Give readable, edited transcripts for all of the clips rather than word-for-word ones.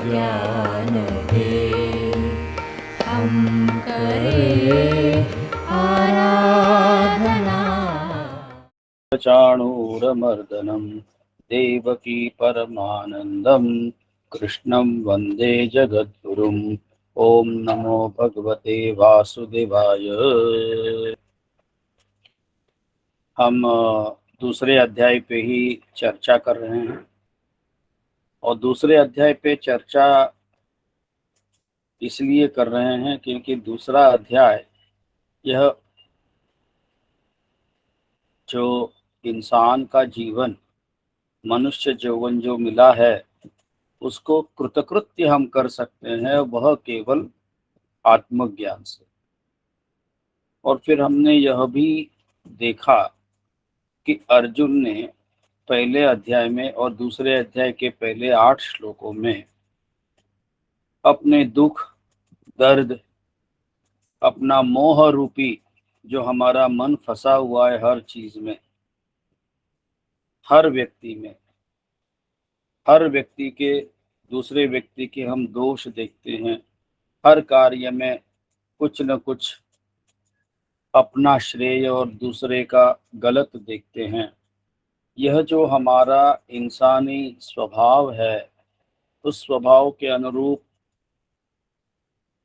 ज्ञान दे, हम करें आराधना। चाणूरमर्दनं देवकी परमानन्दं कृष्णं वन्दे जगद्गुरुम्। ओम नमो भगवते वासुदेवाय। हम दूसरे अध्याय पे ही चर्चा कर रहे हैं और दूसरे अध्याय पे चर्चा इसलिए कर रहे हैं क्योंकि दूसरा अध्याय यह जो इंसान का जीवन, मनुष्य जीवन जो मिला है उसको कृतकृत्य हम कर सकते हैं वह केवल आत्मज्ञान से। और फिर हमने यह भी देखा कि अर्जुन ने पहले अध्याय में और दूसरे अध्याय के पहले 8 श्लोकों में अपने दुख, दर्द, अपना मोह रूपी जो हमारा मन फंसा हुआ है हर चीज में, हर व्यक्ति में, हर व्यक्ति के दूसरे व्यक्ति के हम दोष देखते हैं, हर कार्य में कुछ न कुछ अपना श्रेय और दूसरे का गलत देखते हैं। यह जो हमारा इंसानी स्वभाव है उस स्वभाव के अनुरूप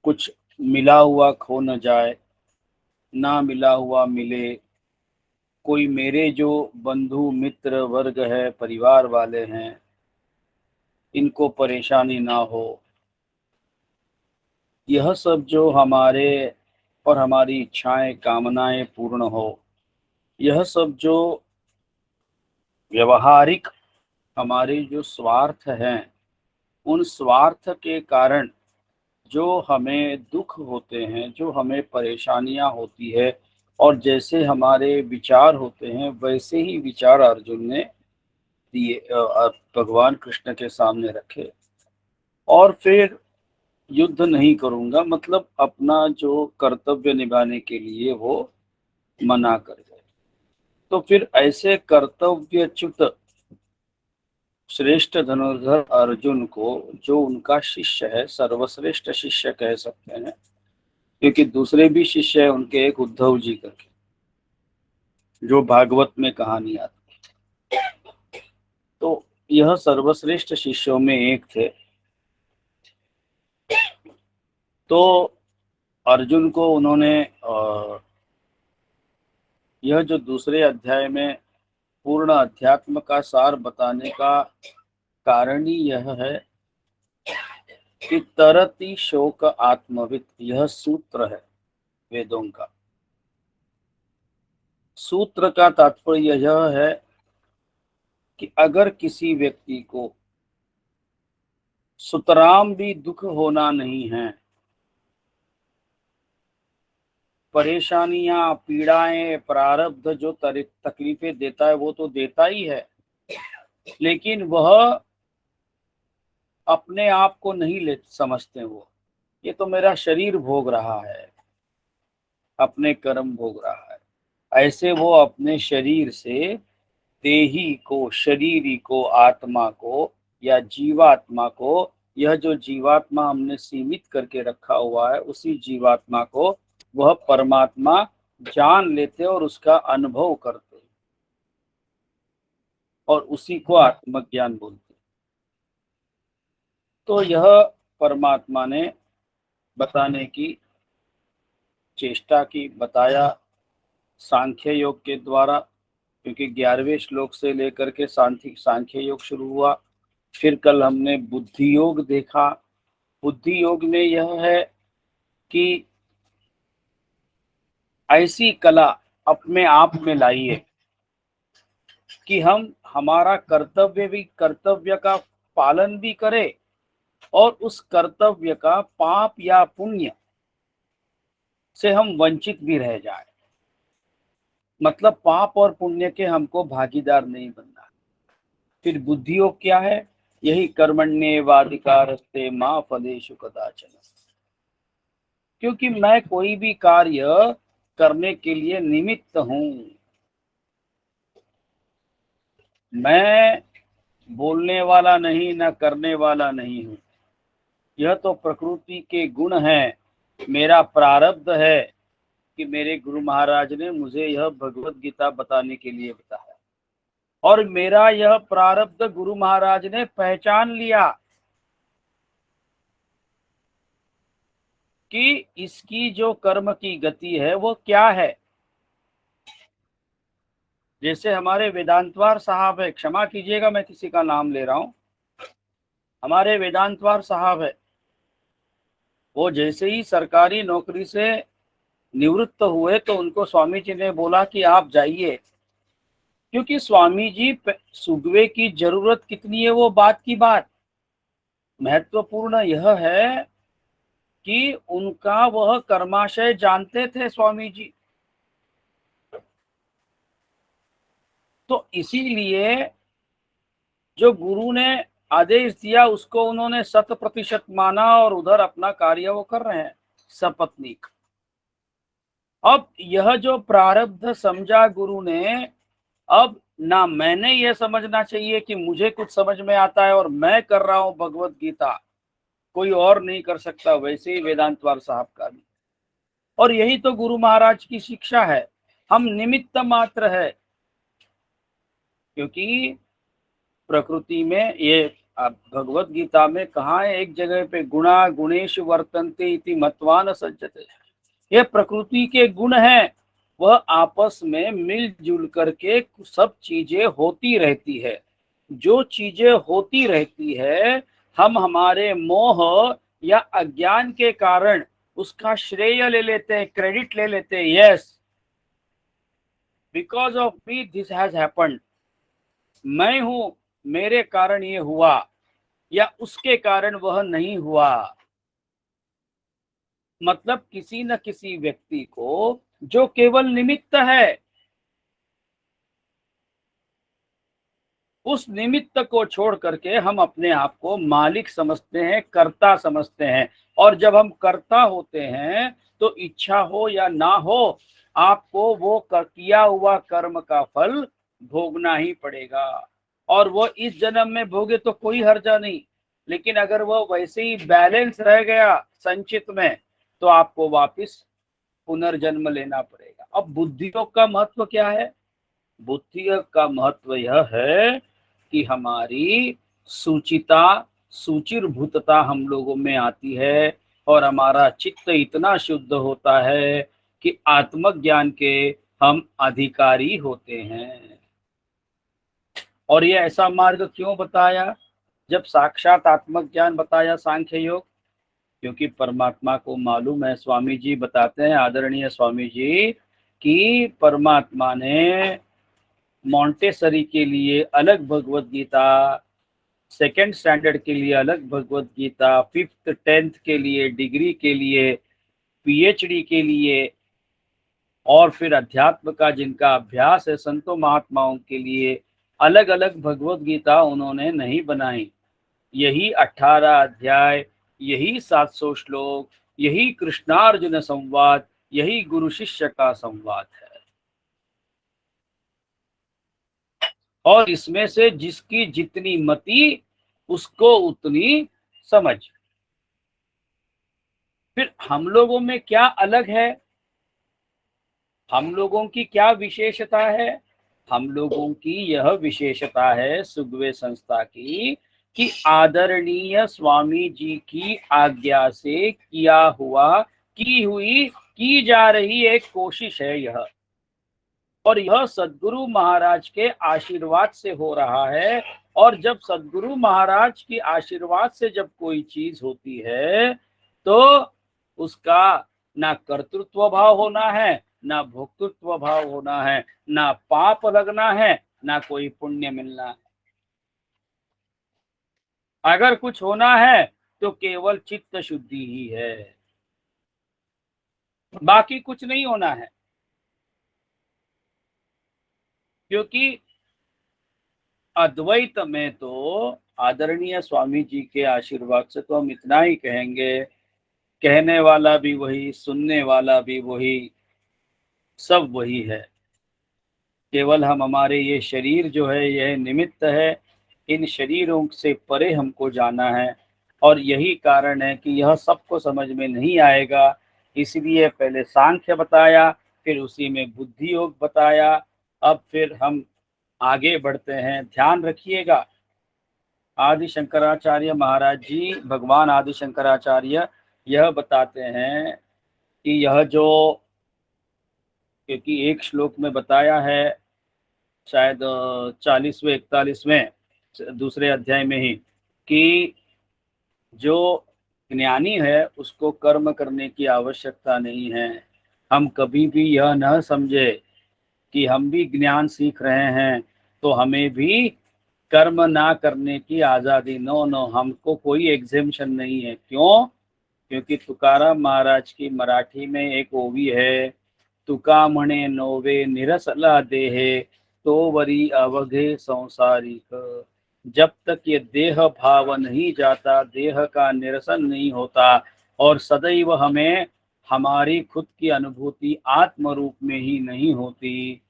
कुछ मिला हुआ खो न जाए, ना मिला हुआ मिले, कोई मेरे जो बंधु मित्र वर्ग है, परिवार वाले हैं, इनको परेशानी ना हो, यह सब जो हमारे और हमारी इच्छाएं कामनाएं पूर्ण हो, यह सब जो व्यवहारिक हमारे जो स्वार्थ हैं, उन स्वार्थ के कारण जो हमें दुख होते हैं, जो हमें परेशानियां होती है, और जैसे हमारे विचार होते हैं वैसे ही विचार अर्जुन ने दिए, भगवान कृष्ण के सामने रखे। और फिर युद्ध नहीं करूंगा, मतलब अपना जो कर्तव्य निभाने के लिए वो मना कर गए। तो फिर ऐसे कर्तव्यच्युत श्रेष्ठ धनुर्धर अर्जुन को, जो उनका शिष्य है, सर्वश्रेष्ठ शिष्य कह सकते हैं, क्योंकि दूसरे भी शिष्य है उनके, एक उद्धव जी करके जो भागवत में कहानी आती है, तो यह सर्वश्रेष्ठ शिष्यों में एक थे। तो अर्जुन को उन्होंने यह जो दूसरे अध्याय में पूर्ण अध्यात्म का सार बताने का कारण ही यह है कि तरति शोक आत्मवित्, यह सूत्र है वेदों का। सूत्र का तात्पर्य यह है कि अगर किसी व्यक्ति को सुतराम भी दुख होना नहीं है, परेशानियां, पीड़ाएं, प्रारब्ध जो तकलीफें देता है वो तो देता ही है, लेकिन वह अपने आप को नहीं ले समझते। वो ये तो मेरा शरीर भोग रहा है, अपने कर्म भोग रहा है, ऐसे वो अपने शरीर से देही को, शरीरी को, आत्मा को या जीवात्मा को, यह जो जीवात्मा हमने सीमित करके रखा हुआ है उसी जीवात्मा को वह परमात्मा जान लेते और उसका अनुभव करते, और उसी को आत्मज्ञान बोलते। तो यह परमात्मा ने बताने की चेष्टा की, बताया सांख्य योग के द्वारा, क्योंकि 11वें श्लोक से लेकर के सांख्य योग शुरू हुआ। फिर कल हमने बुद्धि योग देखा। बुद्धि योग में यह है कि ऐसी कला अपने आप में लाइए कि हम हमारा कर्तव्य का पालन भी करें और उस कर्तव्य का पाप या पुण्य से हम वंचित भी रह जाए। मतलब पाप और पुण्य के हमको भागीदार नहीं बनना। फिर बुद्धि योग क्या है? यही कर्मण्येवाधिकारस्ते मा फलेषु कदाचन, क्योंकि मैं कोई भी कार्य करने के लिए निमित्त हूं। मैं बोलने वाला नहीं, ना करने वाला नहीं हूं। यह तो प्रकृति के गुण हैं, मेरा प्रारब्ध है कि मेरे गुरु महाराज ने मुझे यह भगवत गीता बताने के लिए बताया, और मेरा यह प्रारब्ध गुरु महाराज ने पहचान लिया कि इसकी जो कर्म की गति है वो क्या है। जैसे हमारे वेदांतवार साहब है, क्षमा कीजिएगा मैं किसी का नाम ले रहा हूं, हमारे वेदांतवार साहब है, वो जैसे ही सरकारी नौकरी से निवृत्त हुए तो उनको स्वामी जी ने बोला कि आप जाइए, क्योंकि स्वामी जी सुगवे की जरूरत कितनी है वो बात की बात, महत्वपूर्ण यह है कि उनका वह कर्माशय जानते थे स्वामी जी। तो इसीलिए जो गुरु ने आदेश दिया उसको उन्होंने 100% माना और उधर अपना कार्य वो कर रहे हैं सपत्नीक। अब यह जो प्रारब्ध समझा गुरु ने, अब ना मैंने यह समझना चाहिए कि मुझे कुछ समझ में आता है और मैं कर रहा हूं भगवत गीता, कोई और नहीं कर सकता, वैसे ही वेदांतवार साहब का भी। और यही तो गुरु महाराज की शिक्षा है, हम निमित्त मात्र है, क्योंकि प्रकृति में ये भगवत गीता में कहा है एक जगह पे, गुणा गुणेश वर्तन्ते इति मत्वान सज्जते, ये प्रकृति के गुण हैं, वह आपस में मिलजुल करके सब चीजें होती रहती है। जो चीजें होती रहती है हम हमारे मोह या अज्ञान के कारण उसका श्रेय ले लेते हैं, क्रेडिट ले लेते हैं, yes because of me this has happened, मैं हूं, मेरे कारण ये हुआ, या उसके कारण वह नहीं हुआ। मतलब किसी न किसी व्यक्ति को जो केवल निमित्त है, उस निमित्त को छोड़ करके हम अपने आप को मालिक समझते हैं, कर्ता समझते हैं। और जब हम कर्ता होते हैं तो इच्छा हो या ना हो आपको वो किया हुआ कर्म का फल भोगना ही पड़ेगा, और वो इस जन्म में भोगे तो कोई हर्जा नहीं, लेकिन अगर वो वैसे ही बैलेंस रह गया संचित में तो आपको वापस पुनर्जन्म लेना पड़ेगा। अब बुद्धियोग का महत्व क्या है? बुद्धियोग का महत्व यह है कि हमारी सूचिता, सूचिरभूतता हम लोगों में आती है और हमारा चित्त इतना शुद्ध होता है कि आत्मज्ञान के हम अधिकारी होते हैं। और ये ऐसा मार्ग क्यों बताया जब साक्षात आत्मज्ञान बताया सांख्य योग? क्योंकि परमात्मा को मालूम है, स्वामी जी बताते हैं, आदरणीय स्वामी जी, कि परमात्मा ने मॉन्टेसरी के लिए अलग भगवत गीता, सेकेंड स्टैंडर्ड के लिए अलग भगवत गीता, 5th 10th के लिए, डिग्री के लिए, पीएचडी के लिए, और फिर अध्यात्म का जिनका अभ्यास है संतों महात्माओं के लिए अलग अलग भगवत गीता उन्होंने नहीं बनाई। यही 18 अध्याय, यही 700 श्लोक, यही कृष्णार्जुन संवाद, यही गुरु शिष्य का संवाद है। और इसमें से जिसकी जितनी मति उसको उतनी समझ। फिर हम लोगों में क्या अलग है, हम लोगों की क्या विशेषता है? हम लोगों की यह विशेषता है सुगवे संस्था की कि आदरणीय स्वामी जी की आज्ञा से किया हुआ, की हुई, की जा रही एक कोशिश है यह, और यह सद्गुरु महाराज के आशीर्वाद से हो रहा है। और जब सद्गुरु महाराज की आशीर्वाद से जब कोई चीज होती है तो उसका ना कर्तृत्व भाव होना है, ना भोक्तृत्व भाव होना है, ना पाप लगना है, ना कोई पुण्य मिलना है। अगर कुछ होना है तो केवल चित्त शुद्धि ही है, बाकी कुछ नहीं होना है। क्योंकि अद्वैत में तो आदरणीय स्वामी जी के आशीर्वाद से तो हम इतना ही कहेंगे, कहने वाला भी वही, सुनने वाला भी वही, सब वही है। केवल हम, हमारे ये शरीर जो है यह निमित्त है, इन शरीरों से परे हमको जाना है। और यही कारण है कि यह सबको समझ में नहीं आएगा। इसलिए पहले सांख्य बताया, फिर उसी में बुद्धि योग बताया। अब फिर हम आगे बढ़ते हैं, ध्यान रखिएगा। आदि शंकराचार्य महाराज जी, भगवान आदि शंकराचार्य यह बताते हैं कि यह जो, क्योंकि एक श्लोक में बताया है शायद 40वें 41वें दूसरे अध्याय में ही, कि जो ज्ञानी है उसको कर्म करने की आवश्यकता नहीं है। हम कभी भी यह न समझे कि हम भी ज्ञान सीख रहे हैं तो हमें भी कर्म ना करने की आज़ादी। नो नो, हमको कोई एग्जेम्पशन नहीं है। क्यों? क्योंकि तुकाराम महाराज की मराठी में एक ओवी है, तुका म्हणे नोवे निरसला देहे तो वरी अवघे संसारिक। जब तक ये देह भाव नहीं जाता, देह का निरसन नहीं होता और सदैव हमें हमारी खुद की अनुभूति आत्म रूप में ही नहीं होती,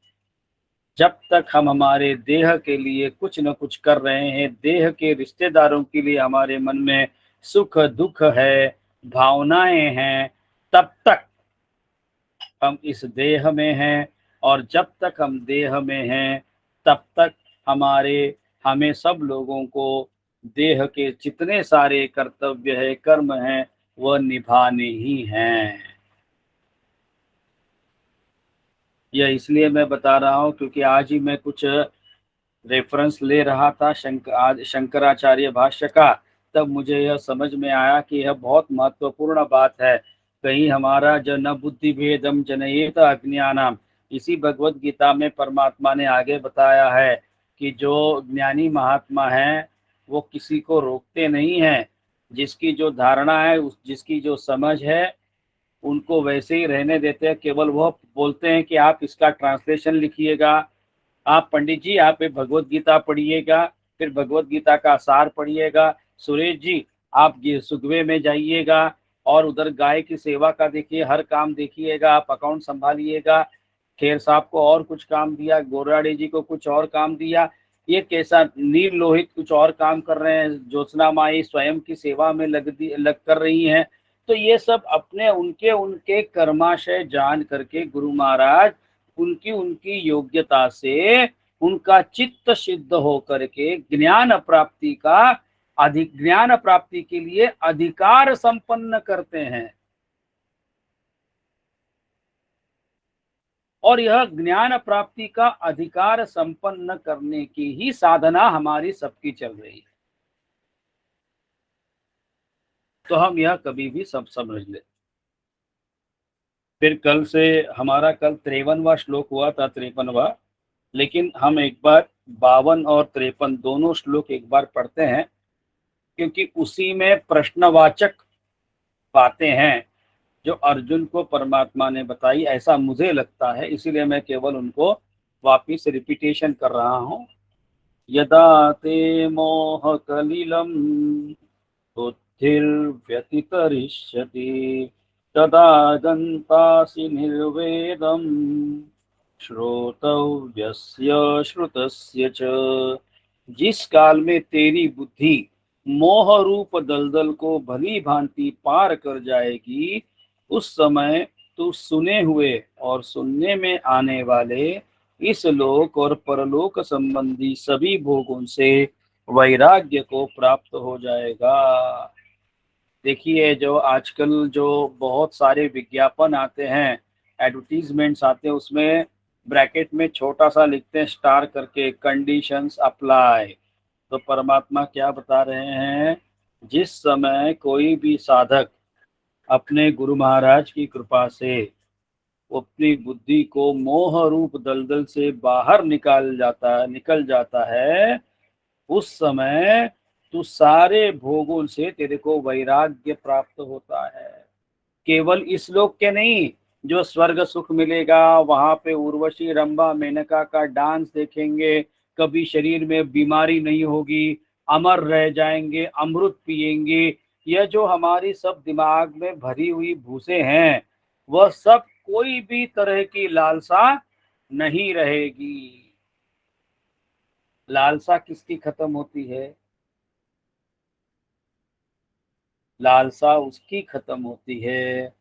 जब तक हम हमारे देह के लिए कुछ न कुछ कर रहे हैं, देह के रिश्तेदारों के लिए हमारे मन में सुख दुख है, भावनाएं हैं, तब तक हम इस देह में हैं। और जब तक हम देह में हैं तब तक हमें सब लोगों को देह के जितने सारे कर्तव्य है, कर्म हैं, वह निभाने ही हैं। यह इसलिए मैं बता रहा हूँ क्योंकि आज ही मैं कुछ रेफरेंस ले रहा था शंकराचार्य भाष्य का, तब मुझे यह समझ में आया कि यह बहुत महत्वपूर्ण बात है। कहीं हमारा जो न बुद्धि भेदम जनयेत अज्ञानम, इसी भगवत गीता में परमात्मा ने आगे बताया है कि जो ज्ञानी महात्मा हैं वो किसी को रोकते नहीं हैं। जिसकी जो धारणा है, जिसकी जो समझ है, उनको वैसे ही रहने देते हैं। केवल वह बोलते हैं कि आप इसका ट्रांसलेशन लिखिएगा, आप पंडित जी आप ये भगवत गीता पढ़िएगा, फिर भगवत गीता का सार पढ़िएगा। सुरेश जी आप ये सुगवे में जाइएगा और उधर गाय की सेवा का देखिए, हर काम देखिएगा, आप अकाउंट संभालिएगा। खेर साहब को और कुछ काम दिया, गोराड़े जी को कुछ और काम दिया, ये कैसा नील लोहित कुछ और काम कर रहे हैं, ज्योत्सना माई स्वयं की सेवा में लग कर रही हैं। तो ये सब अपने उनके उनके कर्माशय जान करके गुरु महाराज उनकी उनकी योग्यता से उनका चित्त सिद्ध हो करके ज्ञान प्राप्ति के लिए अधिकार संपन्न करते हैं। और यह ज्ञान प्राप्ति का अधिकार संपन्न करने की ही साधना हमारी सबकी चल रही है। तो हम यह कभी भी सब समझ ले। फिर कल से हमारा कल 53वां श्लोक हुआ था, 53वां, लेकिन हम एक बार 52 और 53 दोनों श्लोक एक बार पढ़ते हैं, क्योंकि उसी में प्रश्नवाचक बातें हैं जो अर्जुन को परमात्मा ने बताई, ऐसा मुझे लगता है। इसीलिए मैं केवल उनको वापिस रिपीटेशन कर रहा हूँ। यदा ते मोह कलिलम बुद्धिर्व्यतितरिष्यति तदा गन्तासि निर्वेदम श्रोतव्यस्य श्रुतस्य च। जिस काल में तेरी बुद्धि मोह रूप दलदल को भली भांति पार कर जाएगी, उस समय तू सुने हुए और सुनने में आने वाले इस लोक और परलोक संबंधी सभी भोगों से वैराग्य को प्राप्त हो जाएगा। देखिए, जो आजकल जो बहुत सारे विज्ञापन आते हैं, एडवर्टीजमेंट्स आते हैं, उसमें ब्रैकेट में छोटा सा लिखते हैं स्टार करके, कंडीशंस अप्लाई। तो परमात्मा क्या बता रहे हैं, जिस समय कोई भी साधक अपने गुरु महाराज की कृपा से अपनी बुद्धि को मोह रूप दलदल से बाहर निकल जाता है, उस समय तू सारे भोगों से तेरे को वैराग्य प्राप्त होता है। केवल इस लोक के नहीं, जो स्वर्ग सुख मिलेगा, वहां पे उर्वशी रंभा मेनका का डांस देखेंगे, कभी शरीर में बीमारी नहीं होगी, अमर रह जाएंगे, अमृत पिएंगे। यह जो हमारी सब दिमाग में भरी हुई भूसे हैं, वह सब कोई भी तरह की लालसा नहीं रहेगी। लालसा किसकी खत्म होती है? लालसा उसकी खत्म होती है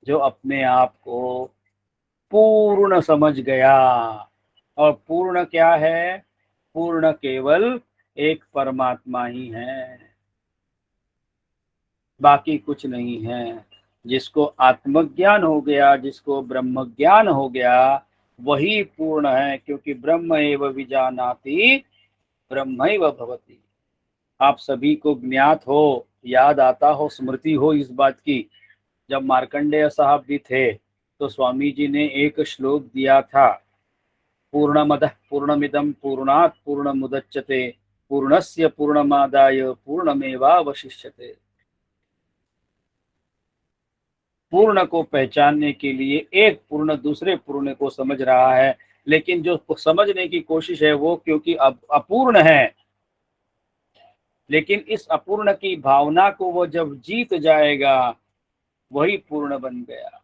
जो अपने आप को पूर्ण समझ गया। और पूर्ण क्या है? पूर्ण केवल एक परमात्मा ही है, बाकी कुछ नहीं है। जिसको आत्मज्ञान हो गया, जिसको ब्रह्म ज्ञान हो गया, वही पूर्ण है, क्योंकि ब्रह्म एव विजानाति ब्रह्मैव भवति। आप सभी को ज्ञात हो, याद आता हो, स्मृति हो इस बात की, जब मार्कंडेय साहब भी थे तो स्वामी जी ने एक श्लोक दिया था, पूर्णमदः पूर्णमिदं पूर्णात् पूर्णमुदच्यते पूर्णस्य पूर्णमादाय पूर्णमेवावशिष्यते। पूर्ण को पहचानने के लिए एक पूर्ण दूसरे पूर्ण को समझ रहा है, लेकिन जो समझने की कोशिश है वो क्योंकि अब अपूर्ण है, लेकिन इस अपूर्ण की भावना को वो जब जीत जाएगा वही पूर्ण बन गया।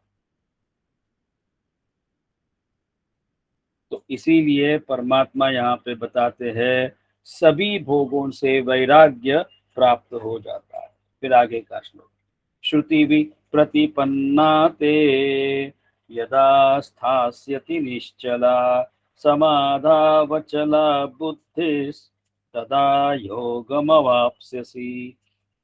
तो इसीलिए परमात्मा यहाँ पे बताते हैं सभी भोगों से वैराग्य प्राप्त हो जाता है। फिर आगे का श्लोक, श्रुति भी प्रतिपन्ना ते यदा स्थास्यति निश्चला समाधावचला बुद्धिस् तदा योगमवाप्स्यसि।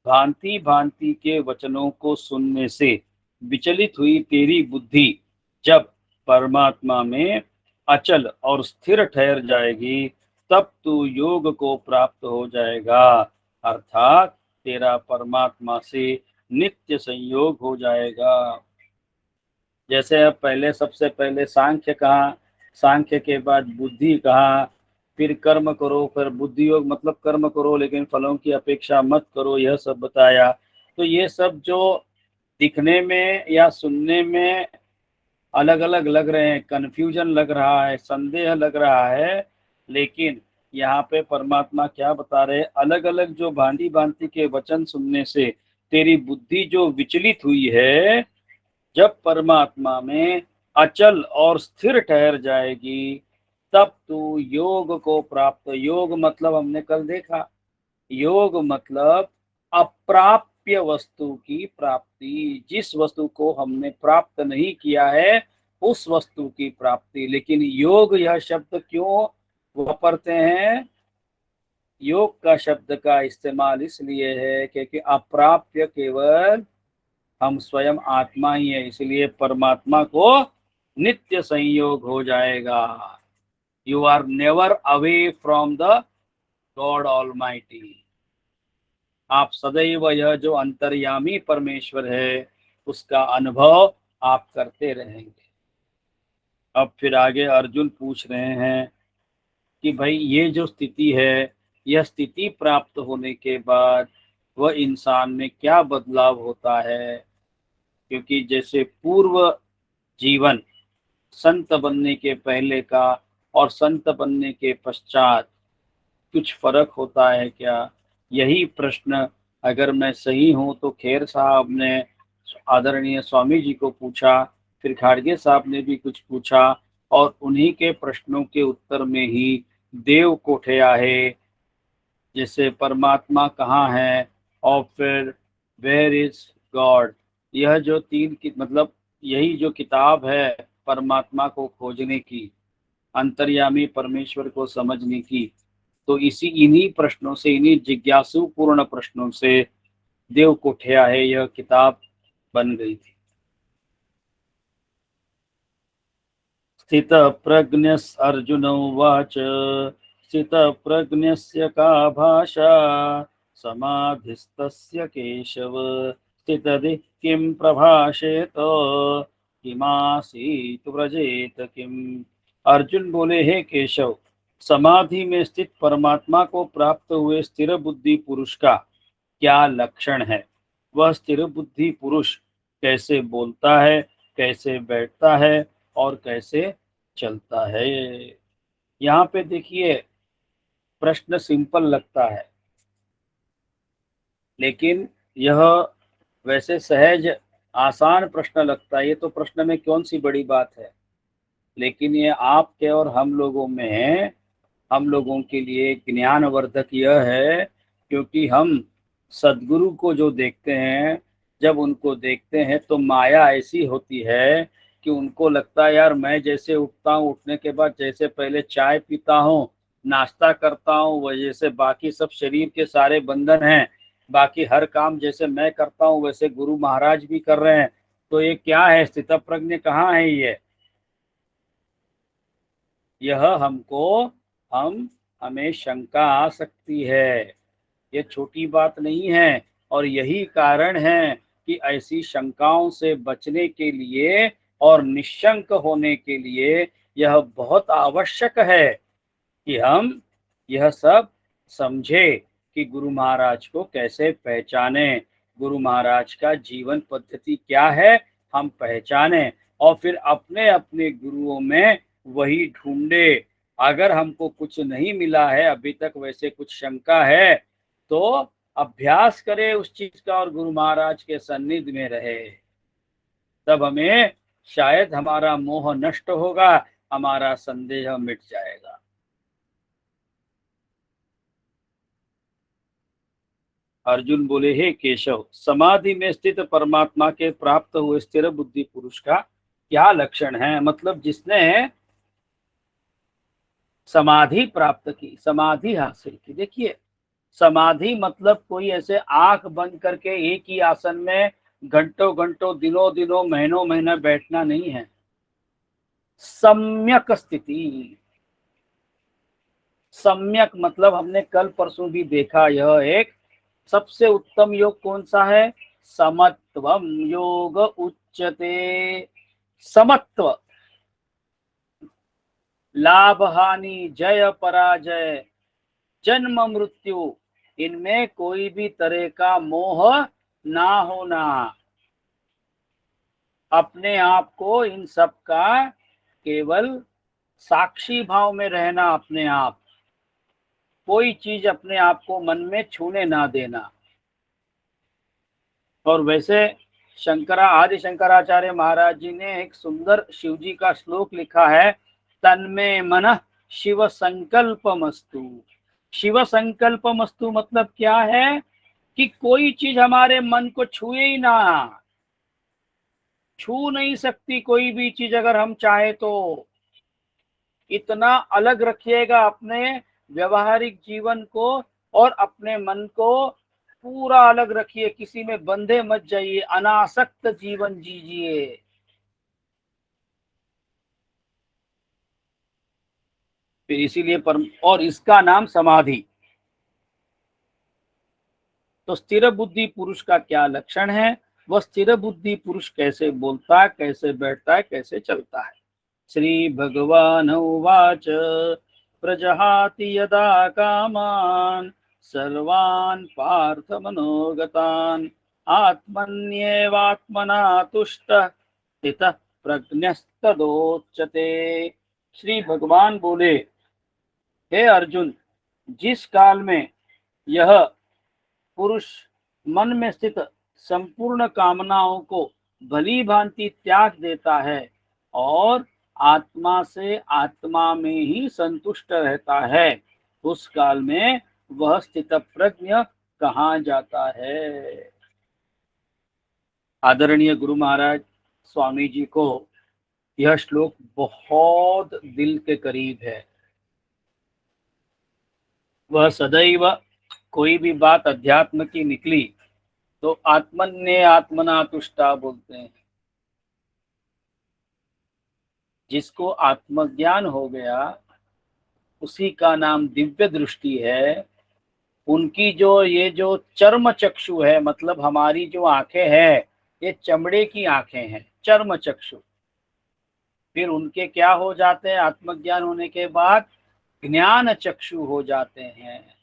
भांति भांति के वचनों को सुनने से विचलित हुई तेरी बुद्धि जब परमात्मा में अचल और स्थिर ठहर जाएगी, तब तू योग को प्राप्त हो जाएगा, अर्थात तेरा परमात्मा से नित्य संयोग हो जाएगा। जैसे अब पहले सबसे पहले सांख्य कहा, सांख्य के बाद बुद्धि कहा, फिर कर्म करो, फिर बुद्धि योग मतलब कर्म करो लेकिन फलों की अपेक्षा मत करो, यह सब बताया। तो ये सब जो दिखने में या सुनने में अलग अलग लग रहे हैं, कन्फ्यूजन लग रहा है, संदेह लग रहा है, लेकिन यहाँ पे परमात्मा क्या बता रहे हैं, अलग अलग जो भांति भांति के वचन सुनने से तेरी बुद्धि जो विचलित हुई है, जब परमात्मा में अचल और स्थिर ठहर जाएगी तब तू योग को प्राप्त, योग मतलब हमने कल देखा, योग मतलब अप्राप्य वस्तु की प्राप्ति, जिस वस्तु को हमने प्राप्त नहीं किया है उस वस्तु की प्राप्ति। लेकिन योग यह शब्द क्यों वापरते हैं? योग का शब्द का इस्तेमाल इसलिए है क्योंकि अप्राप्य केवल हम स्वयं आत्मा ही है, इसलिए परमात्मा को नित्य संयोग हो जाएगा। You are never away from the God almighty. आप सदैव यह जो अंतर्यामी परमेश्वर है उसका अनुभव आप करते रहेंगे। अब फिर आगे अर्जुन पूछ रहे हैं कि भाई ये जो स्थिति है, यह स्थिति प्राप्त होने के बाद वह इंसान में क्या बदलाव होता है? क्योंकि जैसे पूर्व जीवन संत बनने के पहले का और संत बनने के पश्चात कुछ फर्क होता है क्या? यही प्रश्न अगर मैं सही हूं तो खेर साहब ने आदरणीय स्वामी जी को पूछा, फिर खाड़गे साहब ने भी कुछ पूछा, और उन्हीं के प्रश्नों के उत्तर में ही देव कोठे आए, जैसे परमात्मा कहाँ है और फिर वेयर इज गॉड। यह जो तीन की मतलब यही जो किताब है परमात्मा को खोजने की, अंतर्यामी परमेश्वर को समझने की, तो इन्हीं प्रश्नों से, इन्हीं जिज्ञासु पूर्ण प्रश्नों से देव कोठिया है यह किताब बन गई थी। स्थित प्रज्ञस अर्जुन उवाच स्थित प्रज्ञस्य का भाषा समाधिस्तस्य केशव स्थितधि किं प्रभाषेत किमासीत व्रजेत किम। अर्जुन बोले, हे केशव, समाधि में स्थित परमात्मा को प्राप्त हुए स्थिर बुद्धि पुरुष का क्या लक्षण है? वह स्थिर बुद्धि पुरुष कैसे बोलता है, कैसे बैठता है और कैसे चलता है? यहाँ पे देखिए, प्रश्न सिंपल लगता है लेकिन यह वैसे सहज आसान प्रश्न लगता है। ये तो प्रश्न में कौन सी बड़ी बात है, लेकिन ये आपके और हम लोगों में है, हम लोगों के लिए ज्ञानवर्धक यह है क्योंकि हम सदगुरु को जो देखते हैं, जब उनको देखते हैं तो माया ऐसी होती है कि उनको लगता है यार मैं जैसे उठता हूँ, उठने के बाद जैसे पहले चाय पीता हूँ, नाश्ता करता हूँ, वो जैसे बाकी सब शरीर के सारे बंधन हैं, बाकी हर काम जैसे मैं करता हूँ वैसे गुरु महाराज भी कर रहे हैं। तो ये क्या है, स्थितप्रज्ञ कहाँ है ये? यह हमको हम हमें शंका आ सकती है, ये छोटी बात नहीं है। और यही कारण है कि ऐसी शंकाओं से बचने के लिए और निश्शंक होने के लिए यह बहुत आवश्यक है कि हम यह सब समझे कि गुरु महाराज को कैसे पहचाने, गुरु महाराज का जीवन पद्धति क्या है हम पहचाने, और फिर अपने अपने गुरुओं में वही ढूंढे। अगर हमको कुछ नहीं मिला है अभी तक, वैसे कुछ शंका है, तो अभ्यास करे उस चीज का और गुरु महाराज के सन्निधि में रहे, तब हमें शायद हमारा मोह नष्ट होगा, हमारा संदेह मिट जाएगा। अर्जुन बोले, हे केशव, समाधि में स्थित परमात्मा के प्राप्त हुए स्थिर बुद्धि पुरुष का क्या लक्षण है? मतलब जिसने समाधि प्राप्त की, समाधि हासिल की। देखिए, समाधि मतलब कोई ऐसे आंख बंद करके एक ही आसन में घंटों घंटों, दिनों दिनों, महीनों महीने बैठना नहीं है। सम्यक स्थिति, सम्यक मतलब हमने कल परसों भी देखा, यह एक सबसे उत्तम योग कौन सा है? समत्वम योग उच्यते। समत्व, लाभ हानि, जय पराजय, जन्म मृत्यु, इनमें कोई भी तरह का मोह ना होना, अपने आप को इन सब का केवल साक्षी भाव में रहना, अपने आप, कोई चीज अपने आप को मन में छूने ना देना। और वैसे आदि शंकराचार्य महाराज जी ने एक सुंदर शिव जी का श्लोक लिखा है, तन्मे मन शिव संकल्पमस्तु। शिव संकल्पमस्तु मतलब क्या है कि कोई चीज हमारे मन को छुए ही ना, छू नहीं सकती कोई भी चीज अगर हम चाहे तो। इतना अलग रखिएगा अपने व्यवहारिक जीवन को और अपने मन को, पूरा अलग रखिए, किसी में बंधे मत जाइए, अनासक्त जीवन जीजिए। फिर इसीलिए परम, और इसका नाम समाधि। तो स्थिर बुद्धि पुरुष का क्या लक्षण है? वह स्थिर बुद्धि पुरुष कैसे बोलता है, कैसे बैठता है, कैसे चलता है? श्री भगवान उवाच, प्रजहाति यदा कामान सर्वान् पार्थ मनोगतान् आत्मन्येवात्मना तुष्टः स्थितः प्रज्ञस्तदोच्यते। श्री भगवान बोले, हे अर्जुन, जिस काल में यह पुरुष मन में स्थित संपूर्ण कामनाओं को भली भांति त्याग देता है और आत्मा से आत्मा में ही संतुष्ट रहता है, उस काल में वह स्थित प्रज्ञ कहाँ जाता है? आदरणीय गुरु महाराज स्वामी जी को यह श्लोक बहुत दिल के करीब है। वह सदैव कोई भी बात अध्यात्म की निकली तो आत्मन्य आत्मना तुष्टा बोलते हैं। जिसको आत्मज्ञान हो गया उसी का नाम दिव्य दृष्टि है। उनकी जो ये जो चर्म चक्षु है, मतलब हमारी जो आंखें हैं ये चमड़े की आंखें हैं, चर्म चक्षु। फिर उनके क्या हो जाते हैं आत्मज्ञान होने के बाद? ज्ञान चक्षु हो जाते हैं।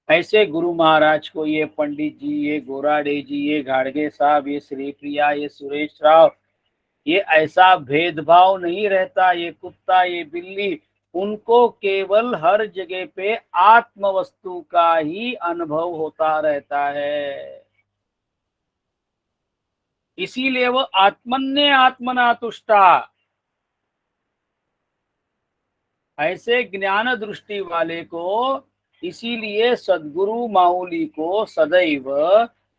ऐसे गुरु महाराज को ये पंडित जी, ये गोराडे जी, ये गाड़गे साहब, ये श्री प्रिया, ये सुरेश राव, ये ऐसा भेदभाव नहीं रहता, ये कुत्ता, ये बिल्ली, उनको केवल हर जगह पे आत्म वस्तु का ही अनुभव होता रहता है। इसीलिए वो आत्मन्य आत्मना तुष्टा। ऐसे ज्ञान दृष्टि वाले को इसीलिए सद्गुरु माऊली को सदैव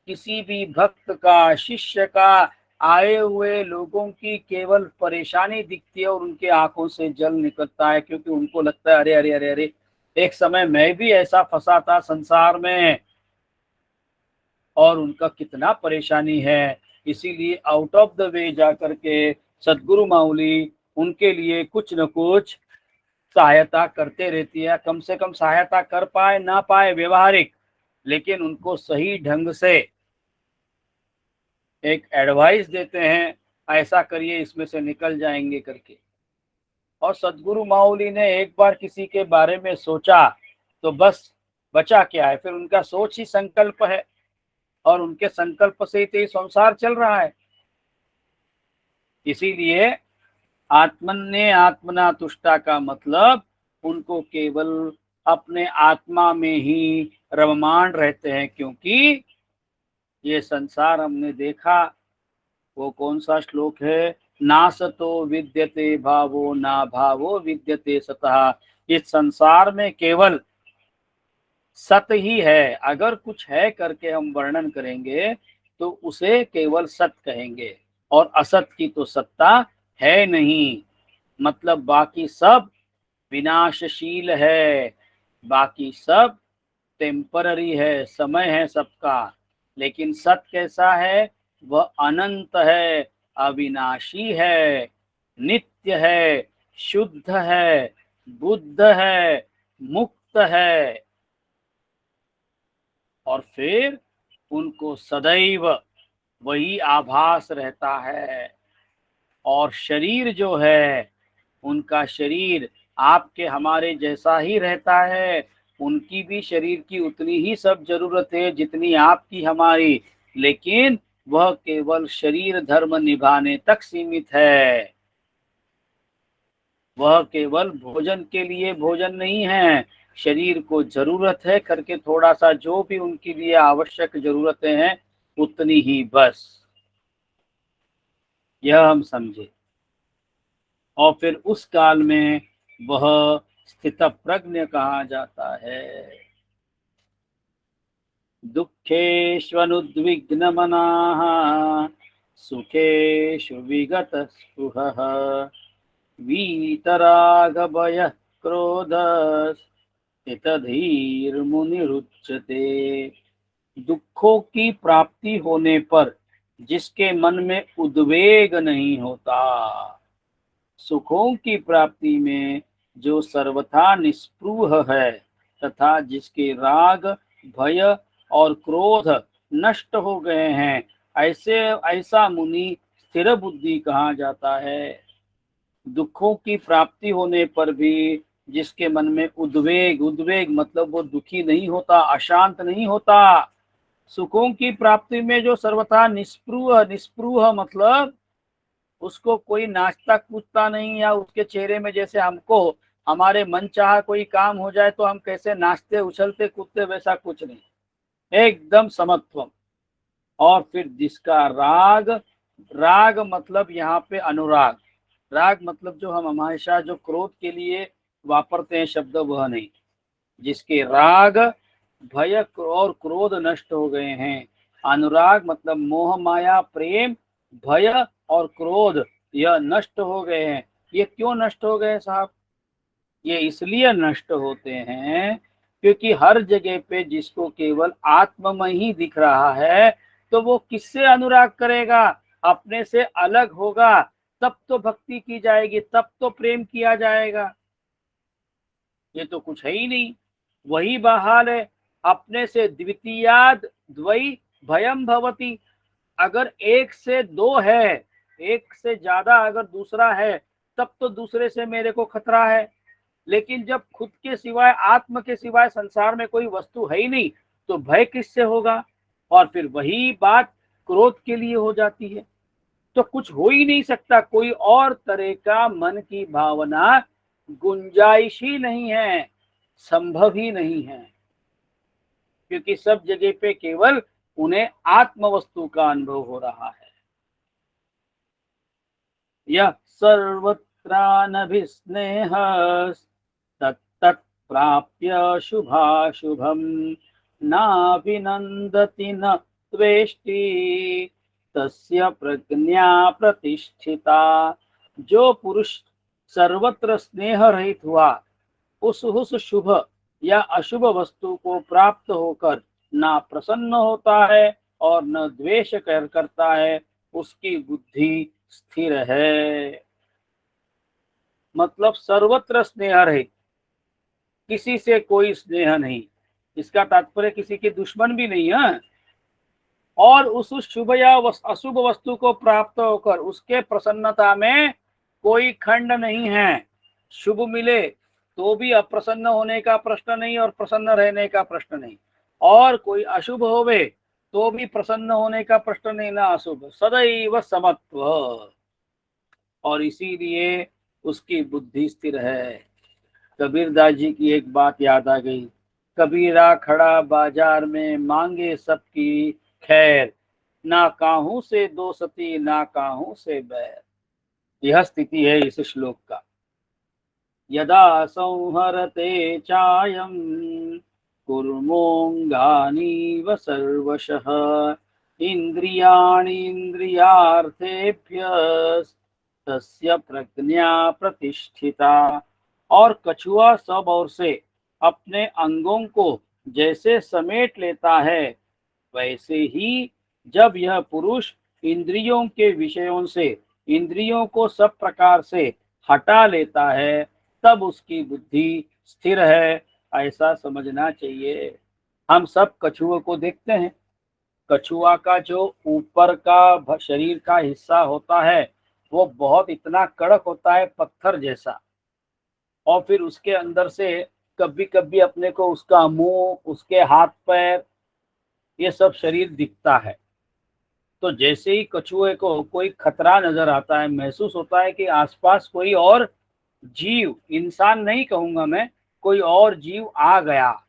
किसी भी भक्त का, शिष्य का, आए हुए लोगों की केवल परेशानी दिखती है और उनके आंखों से जल निकलता है, क्योंकि उनको लगता है अरे अरे अरे अरे, एक समय मैं भी ऐसा फंसा था संसार में और उनका कितना परेशानी है। इसीलिए आउट ऑफ द वे जाकर के सद्गुरु माऊली उनके लिए कुछ न कुछ सहायता करते रहती है। कम से कम सहायता कर पाए ना पाए व्यवहारिक, लेकिन उनको सही ढंग से एक एडवाइस देते हैं, ऐसा करिए इसमें से निकल जाएंगे करके। और सद्गुरु माऊली ने एक बार किसी के बारे में सोचा तो बस बचा क्या है, फिर उनका सोच ही संकल्प है और उनके संकल्प से ही तो ये संसार चल रहा है। इसीलिए आत्मन्ये आत्मना तुष्टा का मतलब उनको केवल अपने आत्मा में ही रममाण रहते हैं, क्योंकि ये संसार हमने देखा, वो कौन सा श्लोक है, ना सतो विद्यते भावो ना भावो विद्यते सतः। इस संसार में केवल सत ही है, अगर कुछ है करके हम वर्णन करेंगे तो उसे केवल सत कहेंगे, और असत की तो सत्ता है नहीं। मतलब बाकी सब विनाशशील है, बाकी सब टेम्पररी है, समय है सबका। लेकिन सत कैसा है, वह अनंत है, अविनाशी है, नित्य है, शुद्ध है, बुद्ध है, मुक्त है। और फिर उनको सदैव वही आभास रहता है। और शरीर जो है, उनका शरीर आपके हमारे जैसा ही रहता है, उनकी भी शरीर की उतनी ही सब जरूरत है जितनी आपकी हमारी, लेकिन वह केवल शरीर धर्म निभाने तक सीमित है। वह केवल भोजन के लिए भोजन नहीं है, शरीर को जरूरत है करके थोड़ा सा जो भी उनके लिए आवश्यक जरूरतें हैं उतनी ही बस, यह हम समझे। और फिर उस काल में वह स्थित प्रज्ञ कहा जाता है। दुःखेष्वनुद्विग्नमनाः सुखेषु विगतस्पृहः वीतरागभयः क्रोधस्थितधीर्मुनिरुच्यते। दुखों की प्राप्ति होने पर जिसके मन में उद्वेग नहीं होता, सुखों की प्राप्ति में जो सर्वथा निस्पृह है, तथा जिसके राग, भय और क्रोध नष्ट हो गए हैं, ऐसा मुनि स्थिर बुद्धि कहा जाता है। दुखों की प्राप्ति होने पर भी जिसके मन में उद्वेग, उद्वेग मतलब वो दुखी नहीं होता, अशांत नहीं होता। सुखों की प्राप्ति में जो सर्वथा निस्पृह, निस्पृह मतलब उसको कोई नाचता कूदता नहीं, या उसके चेहरे में जैसे हमको हमारे मन चाहा कोई काम हो जाए तो हम कैसे नाचते उछलते कूदते, वैसा कुछ नहीं, एकदम समत्वम। और फिर जिसका राग, राग मतलब यहाँ पे अनुराग, राग मतलब जो हम हमेशा जो क्रोध के लिए वापरते हैं शब्द वह नहीं, जिसके राग, भय और क्रोध नष्ट हो गए हैं। अनुराग मतलब मोह माया प्रेम, भय और क्रोध यह नष्ट हो गए हैं। ये क्यों नष्ट हो गए साहब? ये इसलिए नष्ट होते हैं क्योंकि हर जगह पे जिसको केवल आत्ममय ही दिख रहा है, तो वो किससे अनुराग करेगा? अपने से अलग होगा तब तो भक्ति की जाएगी, तब तो प्रेम किया जाएगा। ये तो कुछ है ही नहीं, वही बहाल है। अपने से द्वितीयाद द्वई भयम भवति। अगर एक से दो है, एक से ज्यादा अगर दूसरा है, तब तो दूसरे से मेरे को खतरा है। लेकिन जब खुद के सिवाय, आत्म के सिवाय संसार में कोई वस्तु है ही नहीं, तो भय किससे होगा? और फिर वही बात क्रोध के लिए हो जाती है। तो कुछ हो ही नहीं सकता, कोई और तरह का मन की भावना गुंजाइश ही नहीं है, संभव ही नहीं है, क्योंकि सब जगह पे केवल उन्हें आत्म वस्तु का अनुभव हो रहा है। यह सर्वत्रानभिस्नेह तत्तत् प्राप्य शुभाशुभम नाभिनंदति न त्वेष्टि तस्य प्रज्ञा प्रतिष्ठिता। जो पुरुष सर्वत्र स्नेह रहित हुआ, उस शुभ या अशुभ वस्तु को प्राप्त होकर ना प्रसन्न होता है और न द्वेष करता है, उसकी बुद्धि स्थिर है। मतलब सर्वत्र स्नेह रहित, किसी से कोई स्नेह नहीं, इसका तात्पर्य किसी के दुश्मन भी नहीं है। और उस शुभ या अशुभ वस्तु को प्राप्त होकर उसके प्रसन्नता में कोई खंड नहीं है। शुभ मिले तो भी अप्रसन्न होने का प्रश्न नहीं और प्रसन्न रहने का प्रश्न नहीं, और कोई अशुभ होवे तो भी प्रसन्न होने का प्रश्न नहीं ना अशुभ, सदैव समत्व। और इसीलिए उसकी बुद्धि स्थिर है। कबीरदास जी की एक बात याद आ गई, कबीरा खड़ा बाजार में मांगे सबकी खैर, ना काहू से दोस्ती ना काहू से बैर। यह स्थिति है इस श्लोक का। यदा संहरते चायम कुर्मोऽङ्गानीव सर्वशः इंद्रियाणीन्द्रियार्थेभ्यस्तस्य प्रज्ञा प्रतिष्ठिता। और कछुआ सब ओर से अपने अंगों को जैसे समेट लेता है, वैसे ही जब यह पुरुष इंद्रियों के विषयों से इंद्रियों को सब प्रकार से हटा लेता है, तब उसकी बुद्धि स्थिर है, ऐसा समझना चाहिए। हम सब कछुओं को देखते हैं। कछुआ का जो ऊपर का शरीर का हिस्सा होता है वो बहुत इतना कड़क होता है, पत्थर जैसा। और फिर उसके अंदर से कभी कभी अपने को उसका मुंह, उसके हाथ पैर, ये सब शरीर दिखता है। तो जैसे ही कछुए को कोई खतरा नजर आता है, महसूस होता है कि आसपास कोई और जीव, इंसान नहीं कहूंगा मैं, कोई और जीव आ गया,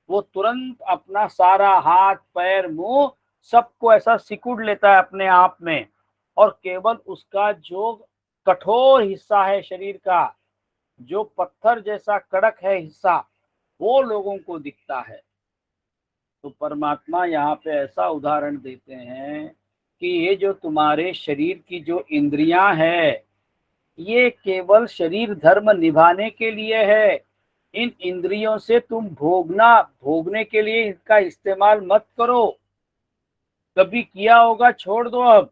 वो तुरंत अपना सारा हाथ पैर मुंह सबको ऐसा सिकुड़ लेता है अपने आप में, और केवल उसका जो कठोर हिस्सा है शरीर का, जो पत्थर जैसा कड़क है हिस्सा, वो लोगों को दिखता है। तो परमात्मा यहाँ पे ऐसा उदाहरण देते हैं कि ये जो तुम्हारे शरीर की जो इंद्रियां है, ये केवल शरीर धर्म निभाने के लिए है। इन इंद्रियों से तुम भोगने के लिए इनका इस्तेमाल मत करो। कभी किया होगा, छोड़ दो अब।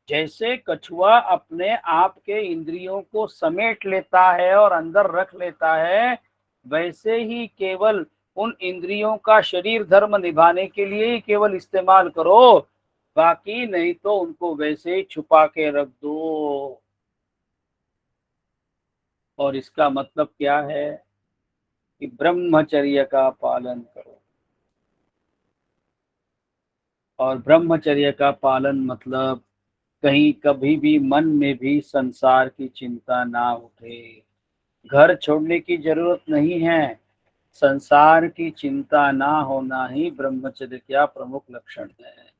जैसे कछुआ अपने आप के इंद्रियों को समेट लेता है और अंदर रख लेता है, वैसे ही केवल उन इंद्रियों का शरीर धर्म निभाने के लिए ही केवल इस्तेमाल करो, बाकी नहीं तो उनको वैसे ही छुपा के रख दो। और इसका मतलब क्या है कि ब्रह्मचर्य का पालन करो। और ब्रह्मचर्य का पालन मतलब कहीं कभी भी मन में भी संसार की चिंता ना उठे। घर छोड़ने की जरूरत नहीं है, संसार की चिंता ना होना ही ब्रह्मचर्य का प्रमुख लक्षण है।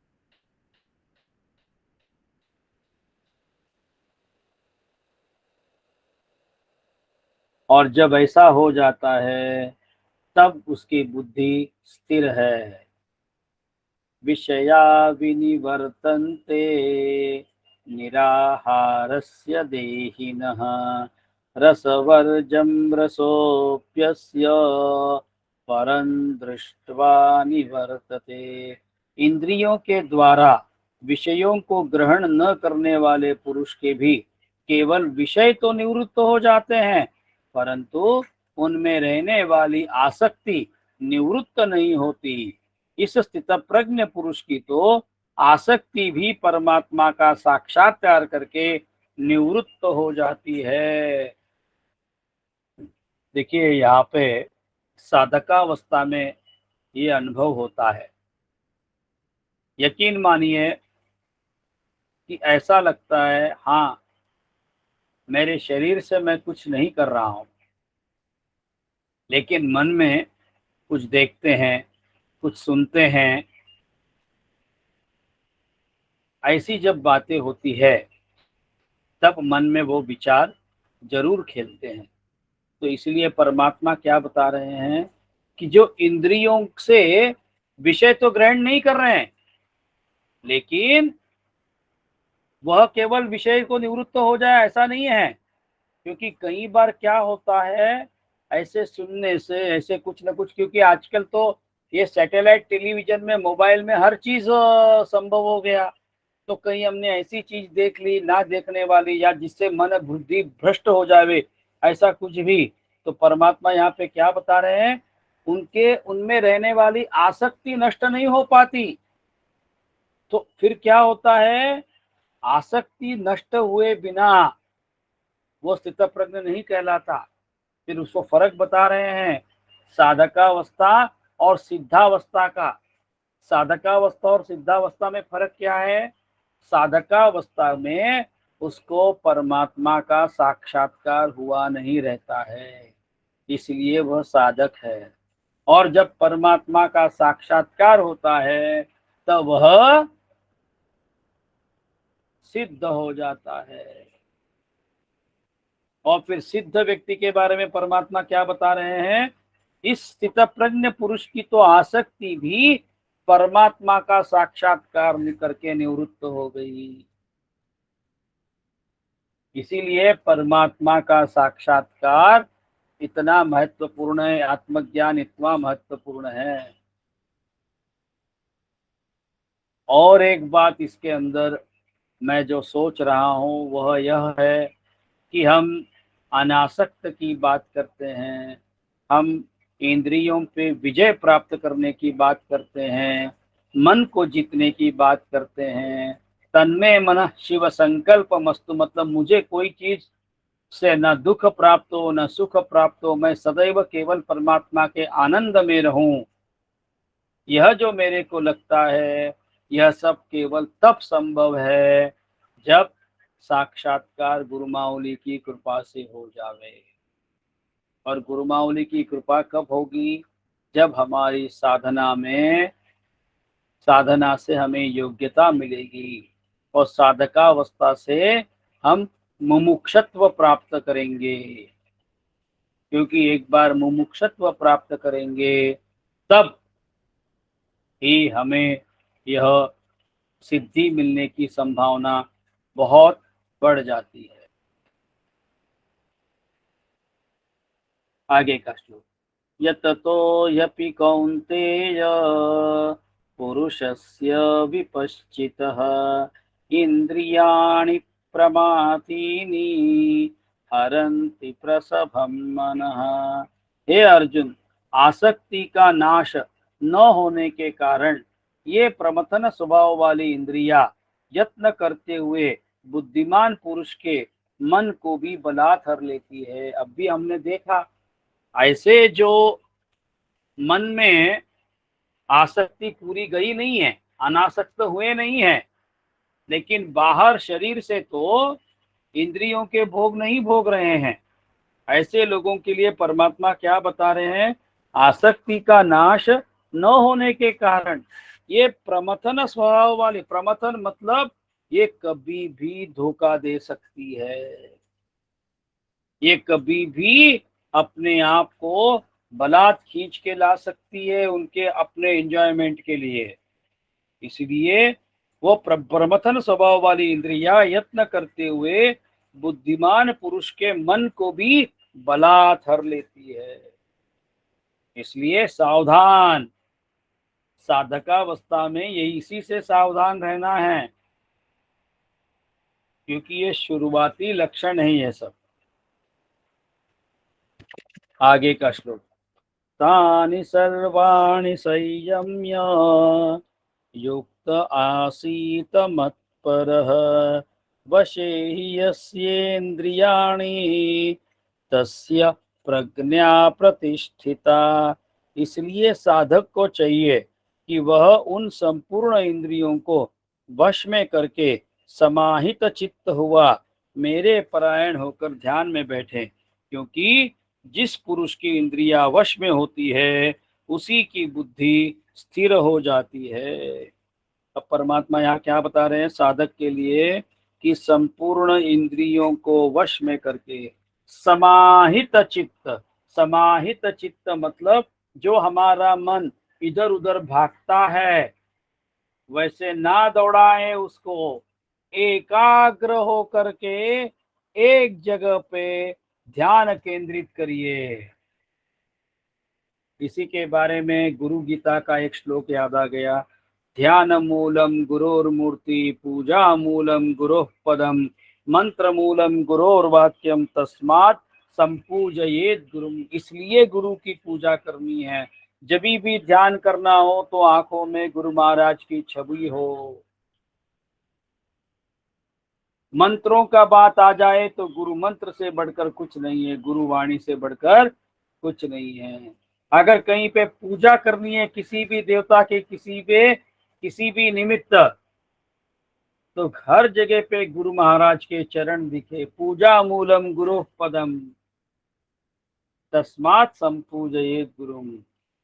और जब ऐसा हो जाता है तब उसकी बुद्धि स्थिर है। विषया विनिवर्तन्ते निराहारस्य देहिनः रसवर्जं रसोऽप्यस्य परं दृष्ट्वा निवर्तते। इंद्रियों के द्वारा विषयों को ग्रहण न करने वाले पुरुष के भी केवल विषय तो निवृत्त हो जाते हैं, परंतु उनमें रहने वाली आसक्ति निवृत्त नहीं होती। इस स्थित प्रज्ञ पुरुष की तो आसक्ति भी परमात्मा का साक्षात्कार करके निवृत्त हो जाती है। देखिए यहाँ पे साधकावस्था में ये अनुभव होता है। यकीन मानिए कि ऐसा लगता है, हाँ मेरे शरीर से मैं कुछ नहीं कर रहा हूँ, लेकिन मन में कुछ देखते हैं, कुछ सुनते हैं। ऐसी जब बातें होती है तब मन में वो विचार जरूर खेलते हैं। तो इसलिए परमात्मा क्या बता रहे हैं कि जो इंद्रियों से विषय तो ग्रहण नहीं कर रहे हैं, लेकिन वह केवल विषय को निवृत्त हो जाए ऐसा नहीं है। क्योंकि कई बार क्या होता है, ऐसे सुनने से ऐसे कुछ ना कुछ, क्योंकि आजकल तो ये सैटेलाइट टेलीविजन में मोबाइल में हर चीज संभव हो गया। तो कहीं हमने ऐसी चीज देख ली ना देखने वाली, या जिससे मन बुद्धि भ्रष्ट हो जावे, ऐसा कुछ भी। तो परमात्मा यहाँ पे क्या बता रहे हैं, उनके उनमें रहने वाली आसक्ति नष्ट नहीं हो पाती। तो फिर क्या होता है, आसक्ति नष्ट हुए बिना वो स्थितप्रज्ञ नहीं कहलाता। फिर उसको फर्क बता रहे हैं साधकावस्था और सिद्धावस्था का। साधकावस्था और सिद्धावस्था में फर्क क्या है, साधकावस्था में उसको परमात्मा का साक्षात्कार हुआ नहीं रहता है, इसलिए वह साधक है। और जब परमात्मा का साक्षात्कार होता है तब वह सिद्ध हो जाता है। और फिर सिद्ध व्यक्ति के बारे में परमात्मा क्या बता रहे हैं, इस स्थितप्रज्ञ पुरुष की तो आसक्ति भी परमात्मा का साक्षात्कार करके निवृत्त हो गई। इसीलिए परमात्मा का साक्षात्कार इतना महत्वपूर्ण है, आत्मज्ञान इतना महत्वपूर्ण है। और एक बात इसके अंदर मैं जो सोच रहा हूँ वह यह है कि हम अनासक्त की बात करते हैं, हम इंद्रियों पे विजय प्राप्त करने की बात करते हैं, मन को जीतने की बात करते हैं। तन्मे मन शिव संकल्प मस्तु, मतलब मुझे कोई चीज से न दुख प्राप्त हो न सुख प्राप्त हो, मैं सदैव केवल परमात्मा के आनंद में रहूं। यह जो मेरे को लगता है यह सब केवल तब संभव है जब साक्षात्कार गुरुमाउली की कृपा से हो जावे। और गुरुमाउली की कृपा कब होगी, जब हमारी साधना से हमें योग्यता मिलेगी और साधकावस्था से हम मुमुक्षत्व प्राप्त करेंगे। क्योंकि एक बार मुमुक्षत्व प्राप्त करेंगे तब ही हमें यह सिद्धि मिलने की संभावना बहुत बढ़ जाती है। आगे का श्लोक, यततो यपि कौन्तेय पुरुषस्य विपश्चितः इंद्रियाणि प्रमाथीनि हरन्ति प्रसभं मनः। हे अर्जुन, आसक्ति का नाश न होने के कारण ये प्रमथन स्वभाव वाली इंद्रियां यत्न करते हुए बुद्धिमान पुरुष के मन को भी बलात् हर लेती है। अब भी हमने देखा ऐसे जो मन में आसक्ति पूरी गई नहीं है, अनासक्त हुए नहीं है, लेकिन बाहर शरीर से तो इंद्रियों के भोग नहीं भोग रहे हैं, ऐसे लोगों के लिए परमात्मा क्या बता रहे हैं, आसक्ति का नाश न होने के कारण ये प्रमथन स्वभाव वाली, प्रमथन मतलब ये कभी भी धोखा दे सकती है, ये कभी भी अपने आप को बलात् खींच के ला सकती है उनके अपने एंजॉयमेंट के लिए। इसलिए वो प्रमथन स्वभाव वाली इंद्रियां यत्न करते हुए बुद्धिमान पुरुष के मन को भी बलात् हर लेती है। इसलिए सावधान, साधकावस्था में यही इसी से सावधान रहना है, क्योंकि ये शुरुआती लक्षण है ये सब। आगे का श्लोक, तानि सर्वाणि संयम्य युक्त आसीत मत्परः वशे हि यस्येन्द्रियाणि तस्य प्रज्ञा प्रतिष्ठिता। इसलिए साधक को चाहिए कि वह उन संपूर्ण इंद्रियों को वश में करके समाहित चित्त हुआ मेरे परायण होकर ध्यान में बैठे। क्योंकि जिस पुरुष की इंद्रिया वश में होती है उसी की बुद्धि स्थिर हो जाती है। अब परमात्मा यहाँ क्या बता रहे हैं साधक के लिए, कि संपूर्ण इंद्रियों को वश में करके समाहित चित्त। समाहित चित्त मतलब जो हमारा मन इधर उधर भागता है वैसे ना दौड़ाए उसको, एकाग्र हो करके एक जगह पे ध्यान केंद्रित करिए। इसी के बारे में गुरु गीता का एक श्लोक याद आ गया, ध्यान मूलम गुरोर्मूर्ति पूजा मूलम गुरोः पदम मंत्र मूलम गुरोर्वाक्यम तस्मात् संपूजयेत गुरुम। इसलिए गुरु की पूजा करनी है। जब भी ध्यान करना हो तो आंखों में गुरु महाराज की छवि हो। मंत्रों का बात आ जाए तो गुरु मंत्र से बढ़कर कुछ नहीं है, गुरु वाणी से बढ़कर कुछ नहीं है। अगर कहीं पे पूजा करनी है किसी भी देवता के किसी भी निमित्त, तो हर जगह पे गुरु महाराज के चरण दिखे, पूजा मूलम गुरु पदम तस्मात् संपूजयेत गुरुम।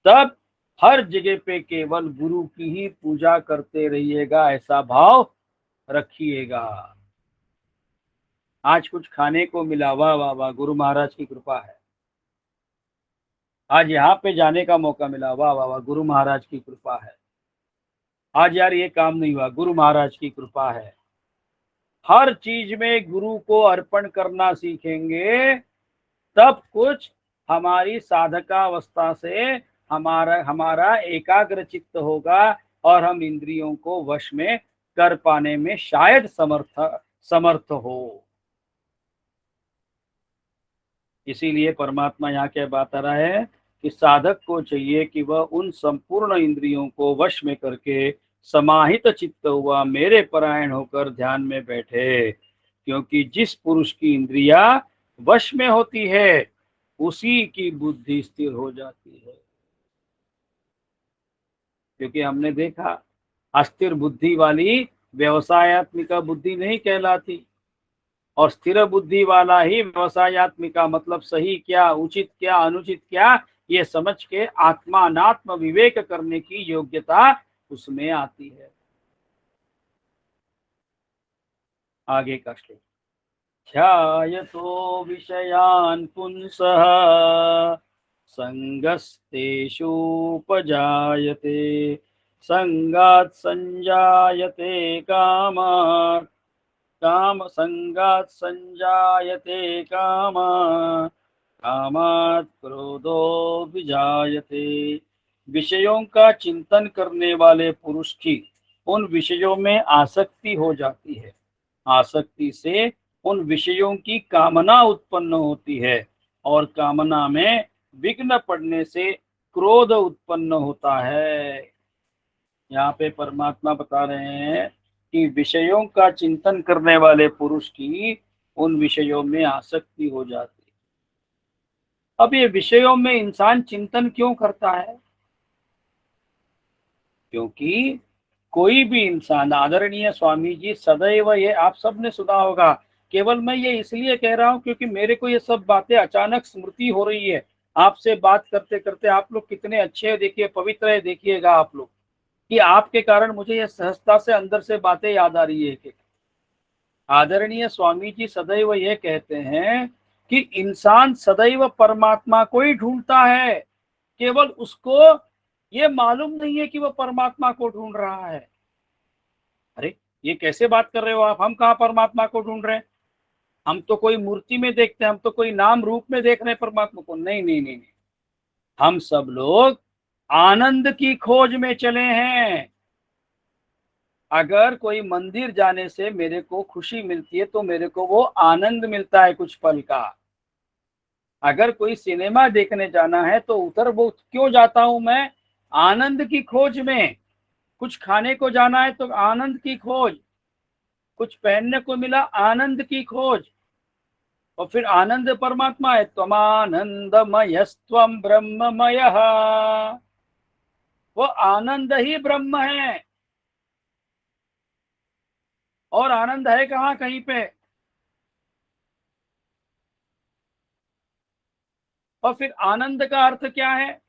तब हर जगह पे केवल गुरु की ही पूजा करते रहिएगा, ऐसा भाव रखिएगा। आज कुछ खाने को मिला, वाह वाह वाह, गुरु महाराज की कृपा है। आज यहाँ पे जाने का मौका मिला, वाह वाह वाह, गुरु महाराज की कृपा है। आज यार ये काम नहीं हुआ, गुरु महाराज की कृपा है। हर चीज में गुरु को अर्पण करना सीखेंगे तब कुछ हमारी साधकावस्था से हमारा हमारा एकाग्र चित्त होगा और हम इंद्रियों को वश में कर पाने में शायद समर्थ हो। इसीलिए परमात्मा यहाँ क्या बात आ रहा है कि साधक को चाहिए कि वह उन संपूर्ण इंद्रियों को वश में करके समाहित चित्त हुआ मेरे परायण होकर ध्यान में बैठे। क्योंकि जिस पुरुष की इंद्रिया वश में होती है उसी की बुद्धि स्थिर हो जाती है। क्योंकि हमने देखा अस्थिर बुद्धि वाली व्यवसायत्मिका बुद्धि नहीं कहलाती, और स्थिर बुद्धि वाला ही व्यवसायत्मिका मतलब सही क्या, उचित क्या, अनुचित क्या, ये समझ के आत्मानात्म विवेक करने की योग्यता उसमें आती है। आगे का श्लोक, ध्यायतो विषयान् पुंसः संगस्तेषूपजायते संगात् संजायते कामात् काम संगात् संजायते कामात् क्रोधो विजायते। विषयों का चिंतन करने वाले पुरुष की उन विषयों में आसक्ति हो जाती है, आसक्ति से उन विषयों की कामना उत्पन्न होती है, और कामना में विघ्न पड़ने से क्रोध उत्पन्न होता है। यहाँ पे परमात्मा बता रहे हैं कि विषयों का चिंतन करने वाले पुरुष की उन विषयों में आसक्ति हो जाती है। अब ये विषयों में इंसान चिंतन क्यों करता है? क्योंकि कोई भी इंसान, आदरणीय स्वामी जी सदैव, ये आप सब ने सुना होगा, केवल मैं ये इसलिए कह रहा हूं क्योंकि मेरे को ये सब बातें अचानक स्मृति हो रही है आपसे बात करते करते। आप लोग कितने अच्छे है, देखिए पवित्र है, देखिएगा आप लोग कि आपके कारण मुझे ये सहजता से अंदर से बातें याद आ रही है कि आदरणीय स्वामी जी सदैव ये कहते हैं कि इंसान सदैव परमात्मा को ही ढूंढता है, केवल उसको ये मालूम नहीं है कि वो परमात्मा को ढूंढ रहा है। अरे ये कैसे बात कर रहे हो आप, हम कहाँ परमात्मा को ढूंढ रहे हैं? हम तो कोई मूर्ति में देखते हैं, हम तो कोई नाम रूप में देख रहे हैं परमात्मा को। नहीं नहीं नहीं, नहीं। हम सब लोग आनंद की खोज में चले हैं। अगर कोई मंदिर जाने से मेरे को खुशी मिलती है तो मेरे को वो आनंद मिलता है कुछ पल का। अगर कोई सिनेमा देखने जाना है तो उधर वो क्यों जाता हूं मैं? आनंद की खोज में। कुछ खाने को जाना है तो आनंद की खोज, कुछ पहनने को मिला आनंद की खोज, और फिर आनंद परमात्मा है, त्वमानंदमयस्त्वं ब्रह्ममयः, वो आनंद ही ब्रह्म है। और आनंद है कहाँ? कहीं पे। और फिर आनंद का अर्थ क्या है?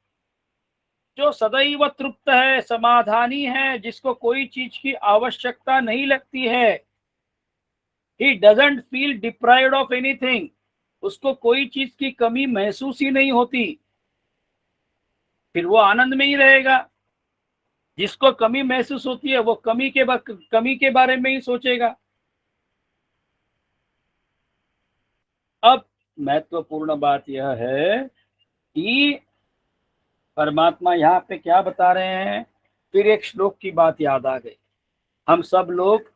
जो सदैव तृप्त है, समाधानी है, जिसको कोई चीज की आवश्यकता नहीं लगती है। He doesn't feel deprived of anything. उसको कोई चीज की कमी महसूस ही नहीं होती, फिर वो आनंद में ही रहेगा। जिसको कमी महसूस होती है वो कमी के बारे में ही सोचेगा। अब महत्वपूर्ण बात यह है कि परमात्मा यहाँ पे क्या बता रहे हैं। फिर एक श्लोक की बात याद आ गई। हम सब लोग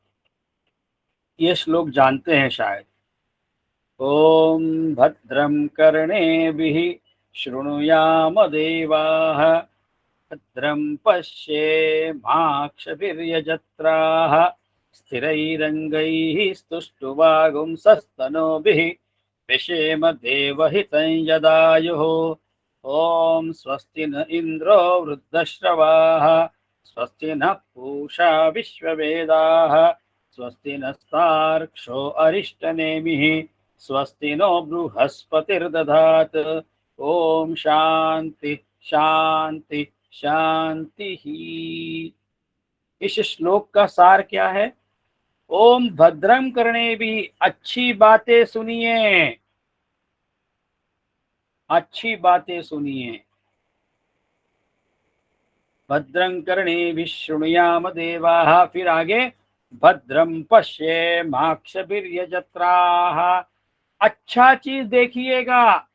ये श्लोक जानते हैं शायद। ओम भद्रं कर्णेभिः शृणुयाम देवाः भद्रं पश्येमाक्षभिर्यजत्राः स्थिरैरङ्गैः स्तुष्टुवागुंसस्तनूभिः विषेम देवहितं यदायुः। ॐ स्वस्ति न इन्द्रो वृद्धश्रवाः स्वस्ति नः पूषा विश्ववेदाः स्वस्ति नस्तार्क्ष्यो अरिष्टनेमिः स्वस्ति नो बृहस्पतिर्दधात्। ओम शांति शांति शांति ही। इस श्लोक का सार क्या है। ओम भद्रम करने भी, अच्छी बातें सुनिए, अच्छी बातें सुनिए। भद्रं करणे भी शृणुयाम देवाः, फिर आगे भद्रम पश्येमाक्षभिर्यजत्राः, अच्छा चीज देखिएगा,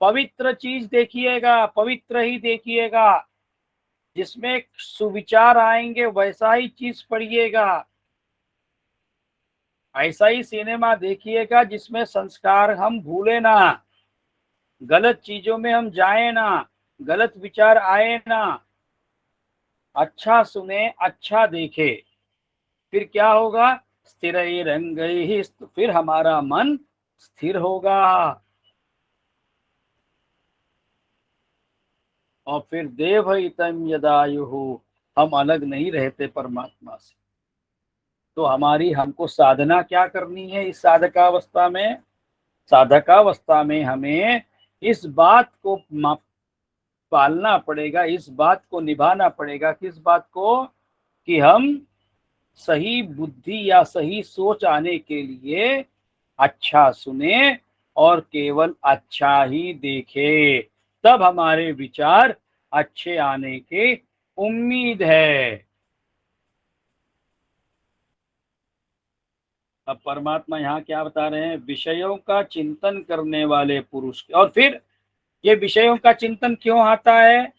पवित्र चीज देखिएगा, पवित्र ही देखिएगा, जिसमें सुविचार आएंगे वैसा ही चीज पढ़िएगा। ऐसा ही सिनेमा देखिएगा जिसमें संस्कार हम भूले ना, गलत चीजों में हम जाए ना, गलत विचार आए ना। अच्छा सुने, अच्छा देखे, फिर क्या होगा। स्थिरैरङ्गैः, फिर हमारा मन स्थिर होगा। और फिर देवहितं यदायुः, हम अलग नहीं रहते परमात्मा से। तो हमारी हमको साधना क्या करनी है इस साधकावस्था में। साधकावस्था में हमें इस बात को पालना पड़ेगा, इस बात को निभाना पड़ेगा। किस बात को, कि हम सही बुद्धि या सही सोच आने के लिए अच्छा सुने और केवल अच्छा ही देखे, तब हमारे विचार अच्छे आने की उम्मीद है। अब परमात्मा यहाँ क्या बता रहे हैं। विषयों का चिंतन करने वाले पुरुष, और फिर ये विषयों का चिंतन क्यों आता है,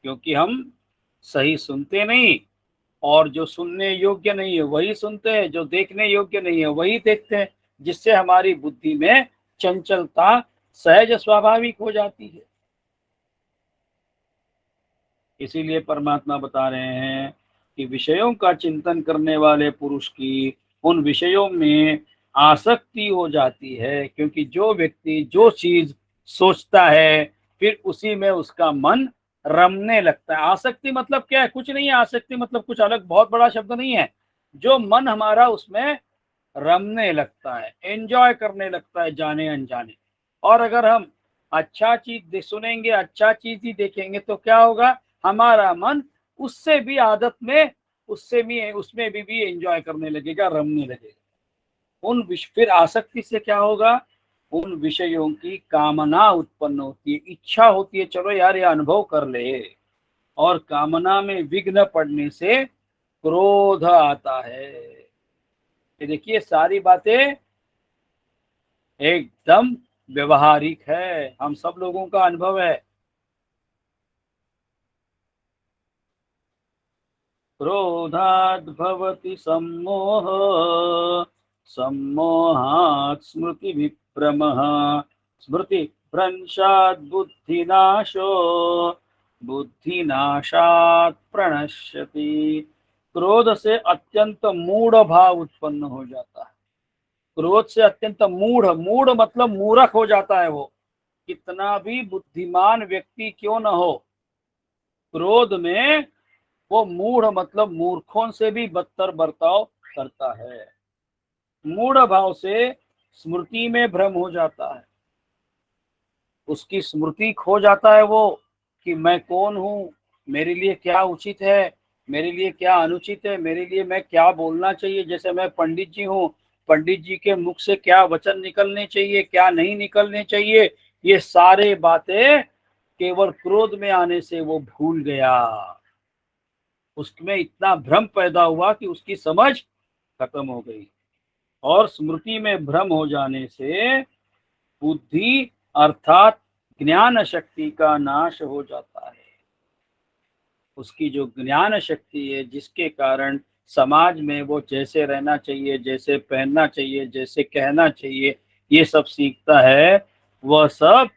क्योंकि हम सही सुनते नहीं, और जो सुनने योग्य नहीं है वही सुनते हैं, जो देखने योग्य नहीं है वही देखते हैं, जिससे हमारी बुद्धि में चंचलता सहज स्वाभाविक हो जाती है। इसीलिए परमात्मा बता रहे हैं कि विषयों का चिंतन करने वाले पुरुष की उन विषयों में आसक्ति हो जाती है, क्योंकि जो व्यक्ति जो चीज सोचता है फिर उसी में उसका मन रमने लगता है। आसक्ति मतलब क्या है, कुछ नहीं है। आसक्ति मतलब कुछ अलग बहुत बड़ा शब्द नहीं है। जो मन हमारा उसमें रमने लगता है, एंजॉय करने लगता है जाने अनजाने। और अगर हम अच्छा चीज सुनेंगे, अच्छा चीज ही देखेंगे तो क्या होगा, हमारा मन उससे भी आदत में, उसमें भी एंजॉय करने लगेगा, रमने लगेगा। फिर आसक्ति से क्या होगा, उन विषयों की कामना उत्पन्न होती है, इच्छा होती है, चलो यार ये अनुभव कर ले। और कामना में विघ्न पड़ने से क्रोध आता है। ये देखिए सारी बातें एकदम व्यवहारिक है, हम सब लोगों का अनुभव है। क्रोधाद् भवति सम्मोह, सम्मोहात् स्मृतिविभ्रमः, स्मृतिभ्रंशात् बुद्धिनाशो, बुद्धिनाशात् प्रणश्यति। क्रोध से अत्यंत मूढ़ भाव उत्पन्न हो जाता है। क्रोध से अत्यंत मूढ़, मूढ़ मतलब मूर्ख हो जाता है वो, कितना भी बुद्धिमान व्यक्ति क्यों न हो, क्रोध में वो मूढ़ मतलब मूर्खों से भी बदतर बर्ताव करता है। मूढ़ भाव से स्मृति में भ्रम हो जाता है, उसकी स्मृति खो जाता है वो, कि मैं कौन हूँ, मेरे लिए क्या उचित है, मेरे लिए क्या अनुचित है, मेरे लिए मैं क्या बोलना चाहिए। जैसे मैं पंडित जी हूँ, पंडित जी के मुख से क्या वचन निकलने चाहिए, क्या नहीं निकलने चाहिए, ये सारे बातें केवल क्रोध में आने से वो भूल गया। उसमें इतना भ्रम पैदा हुआ कि उसकी समझ खत्म हो गई। और स्मृति में भ्रम हो जाने से बुद्धि अर्थात ज्ञान शक्ति का नाश हो जाता है। उसकी जो ज्ञान शक्ति है, जिसके कारण समाज में वो जैसे रहना चाहिए, जैसे पहनना चाहिए, जैसे कहना चाहिए, ये सब सीखता है, वह सब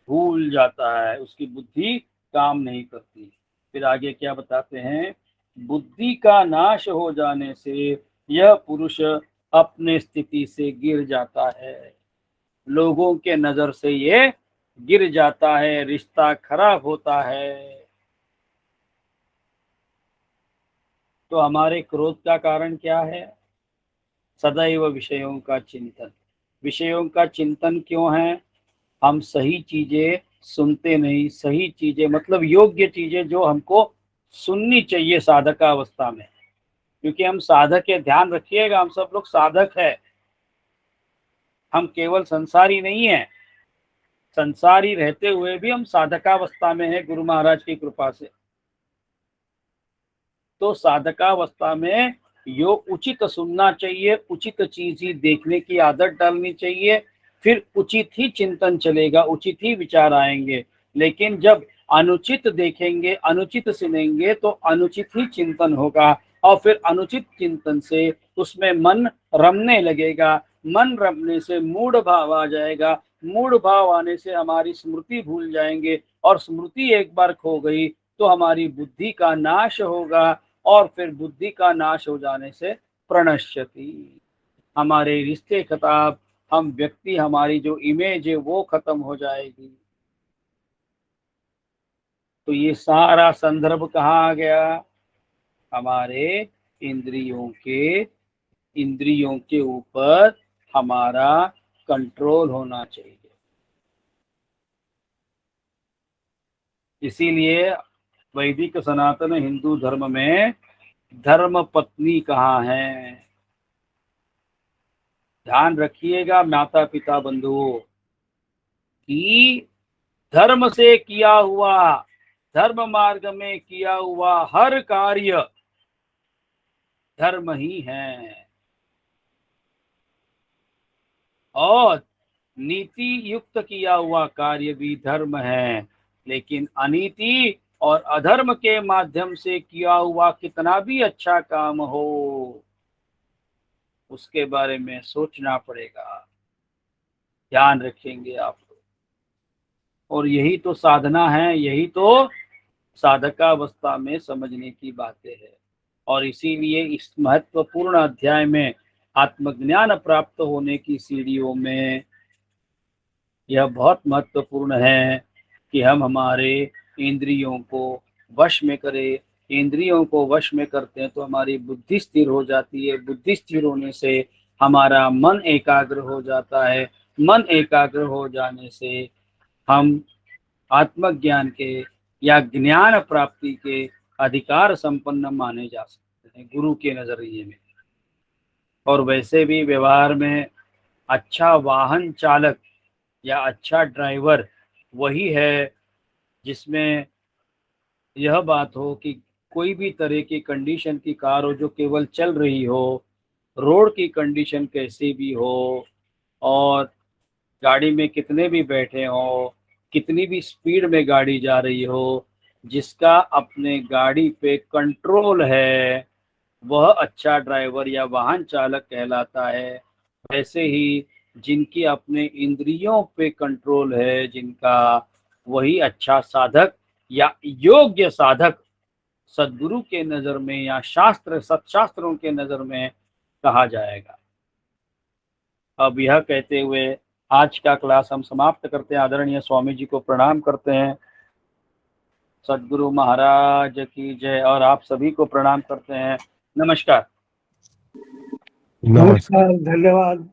भूल जाता है। उसकी बुद्धि काम नहीं करती। फिर आगे क्या बताते हैं, बुद्धि का नाश हो जाने से यह पुरुष अपने स्थिति से गिर जाता है। लोगों के नजर से ये गिर जाता है, रिश्ता खराब होता है। तो हमारे क्रोध का कारण क्या है? सदैव विषयों का चिंतन। विषयों का चिंतन क्यों है? हम सही चीजें सुनते नहीं। सही चीजें मतलब योग्य चीजें जो हमको सुननी चाहिए साधकावस्था में, क्योंकि हम साधक है। ध्यान रखिएगा, हम सब लोग साधक है, हम केवल संसारी नहीं है। संसारी रहते हुए भी हम साधकावस्था में है गुरु महाराज की कृपा से। तो साधकावस्था में यो उचित सुनना चाहिए, उचित चीज ही देखने की आदत डालनी चाहिए, फिर उचित ही चिंतन चलेगा, उचित ही विचार आएंगे। लेकिन जब अनुचित देखेंगे, अनुचित सुनेंगे, तो अनुचित ही चिंतन होगा, और फिर अनुचित चिंतन से उसमें मन रमने लगेगा। मन रमने से मूढ़ भाव आ जाएगा, मूढ़ भाव आने से हमारी स्मृति भूल जाएंगे, और स्मृति एक बार खो गई तो हमारी बुद्धि का नाश होगा, और फिर बुद्धि का नाश हो जाने से प्रणश्यति, हमारे रिश्ते खिताब, हम व्यक्ति, हमारी जो इमेज है वो खत्म हो जाएगी। तो ये सारा संदर्भ कहाँ आ गया? हमारे इंद्रियों के ऊपर हमारा कंट्रोल होना चाहिए। इसीलिए वैदिक सनातन हिंदू धर्म में धर्म पत्नी कहाँ है? ध्यान रखिएगा माता पिता बंधुओं, कि धर्म से किया हुआ, धर्म मार्ग में किया हुआ हर कार्य धर्म ही है, और नीति युक्त किया हुआ कार्य भी धर्म है। लेकिन अनीति और अधर्म के माध्यम से किया हुआ कितना भी अच्छा काम हो, उसके बारे में सोचना पड़ेगा। ध्यान रखेंगे आप लोग। और यही तो साधना है, यही तो साधकावस्था में समझने की बातें है। और इसीलिए इस महत्वपूर्ण अध्याय में आत्मज्ञान प्राप्त होने की सीढ़ियों में यह बहुत महत्वपूर्ण है कि हम हमारे इंद्रियों को वश में करें। इंद्रियों को वश में करते हैं तो हमारी बुद्धि स्थिर हो जाती है। बुद्धि स्थिर होने से हमारा मन एकाग्र हो जाता है। मन एकाग्र हो जाने से हम आत्मज्ञान के या ज्ञान प्राप्ति के अधिकार संपन्न माने जा सकते हैं गुरु के नजरिए में। और वैसे भी व्यवहार में अच्छा वाहन चालक या अच्छा ड्राइवर वही है जिसमें यह बात हो कि कोई भी तरह की कंडीशन की कार हो जो केवल चल रही हो, रोड की कंडीशन कैसी भी हो, और गाड़ी में कितने भी बैठे हो, कितनी भी स्पीड में गाड़ी जा रही हो, जिसका अपने गाड़ी पे कंट्रोल है वह अच्छा ड्राइवर या वाहन चालक कहलाता है। वैसे ही जिनकी अपने इंद्रियों पे कंट्रोल है जिनका, वही अच्छा साधक या योग्य साधक सद्गुरु के नजर में या सत्शास्त्रों के नजर में कहा जाएगा। अब यह कहते हुए आज का क्लास हम समाप्त करते हैं। आदरणीय स्वामी जी को प्रणाम करते हैं। सद्गुरु महाराज की जय। और आप सभी को प्रणाम करते हैं। नमस्कार। नमस्कार, धन्यवाद।